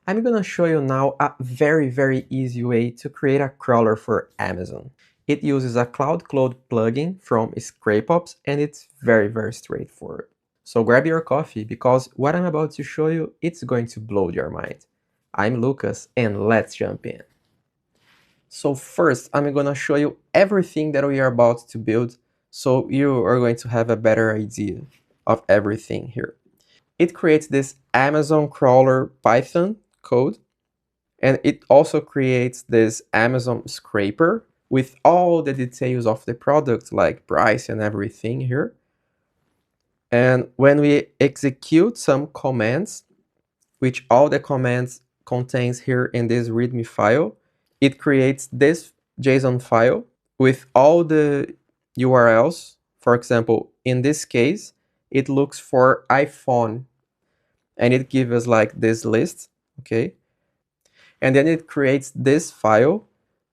I'm gonna show you now a very easy way to create a crawler for Amazon. It uses a Claude Code plugin from ScrapeOps and it's very straightforward. So grab your coffee because what I'm about to show you, it's going to blow your mind. I'm Lucas and let's jump in. So first, I'm gonna show you everything that we are about to build so you are going to have a better idea of everything here. It creates this Amazon crawler Python code, and it also creates this Amazon scraper with all the details of the product, like price and everything here. And when we execute some commands, which all the commands contains here in this README file, it creates this JSON file with all the URLs. For example, in this case, it looks for iPhone and it gives us like this list, okay? And then it creates this file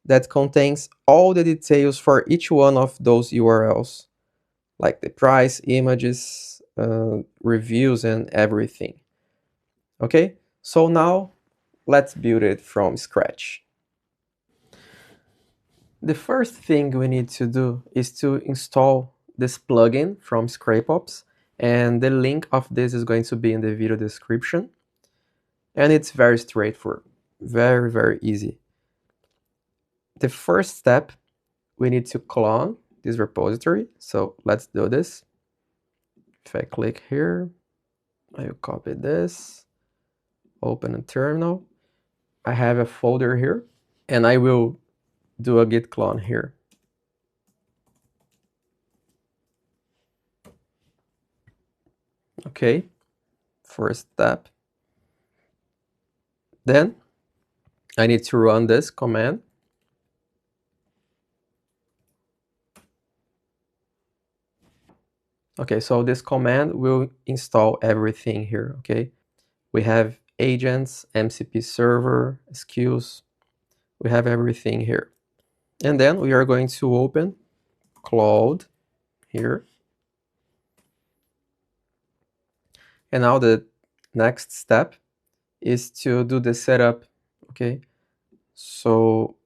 that contains all the details for each one of those URLs, like the price, images, reviews, and everything. Okay, so now let's build it from scratch. The first thing we need to do is to install this plugin from ScrapeOps, and the link of this is going to be in the video description. And it's very straightforward, very easy. The first step, we need to clone this repository. So let's do this. If I click here, I will copy this, open a terminal. I have a folder here, and I will do a git clone here. Okay, first step. Then I need to run this command. Okay, so this command will install everything here, okay? We have agents, MCP server, SKUs, we have everything here. And then we are going to open Claude here. And now the next step is to do the setup, okay? So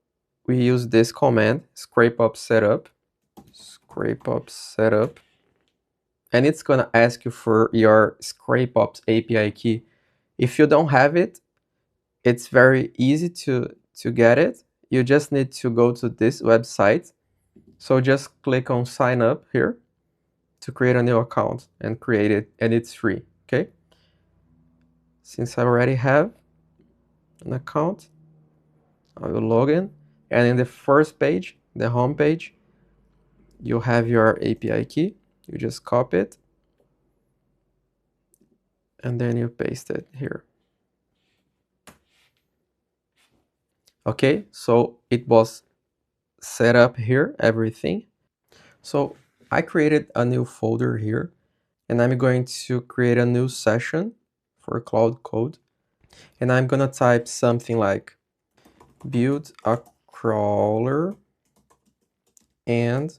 we use this command, ScrapeOps setup, and it's gonna ask you for your ScrapeOps API key. If you don't have it, it's very easy to get it. You just need to go to this website. So just click on sign up here to create a new account and create it, and it's free, okay? Since I already have an account, I will log in, and in the first page, the home page, you have your API key. You just copy it, and then you paste it here. Okay, so it was set up here, everything. So I created a new folder here, and I'm going to create a new session for Claude Code. And I'm gonna type something like build a crawler and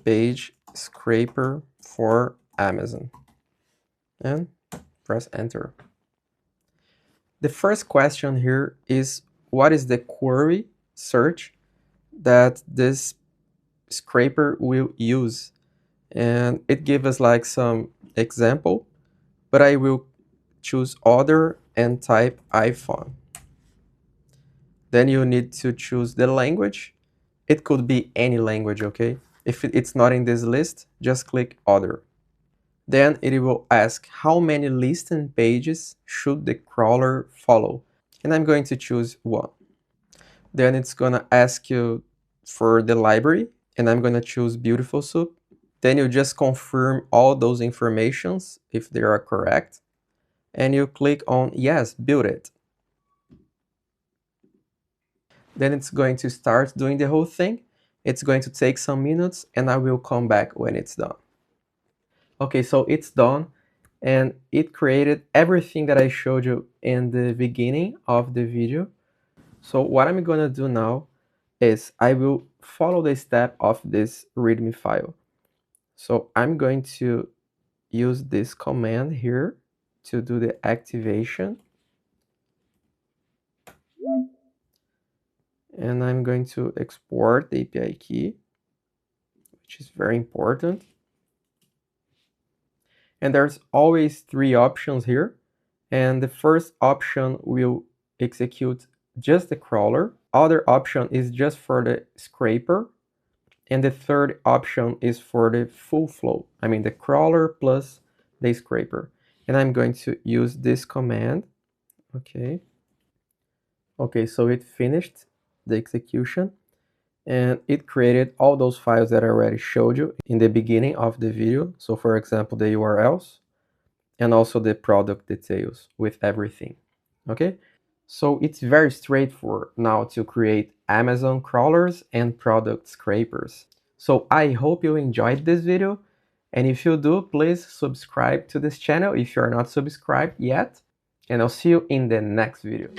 page scraper for Amazon. And press enter. The first question here is, what is the query search that this scraper will use? And it gives us like some example, but I will choose other and type iPhone. Then you need to choose the language. It could be any language, okay? If it's not in this list, just click other. Then it will ask how many listing pages should the crawler follow. And I'm going to choose 1. Then it's gonna ask you for the library, and I'm gonna choose BeautifulSoup. Then you just confirm all those informations if they are correct, and you click on yes, build it. Then it's going to start doing the whole thing. It's going to take some minutes, and I will come back when it's done. Okay, so it's done, and it created everything that I showed you in the beginning of the video. So what I'm gonna do now is I will follow the step of this README file. So I'm going to use this command here to do the activation. and I'm going to export the API key, which is very important. And there's always 3 options here. And the first option will execute just the crawler. Other option is just for the scraper. And the third option is for the full flow. I mean the crawler plus the scraper. And I'm going to use this command. Okay. Okay, so it finished the execution and it created all those files that I already showed you in the beginning of the video. So for example, the URLs and also the product details with everything. Okay, so it's very straightforward now to create Amazon crawlers and product scrapers. So I hope you enjoyed this video, and if you do, please subscribe to this channel if you are not subscribed yet, and I'll see you in the next video.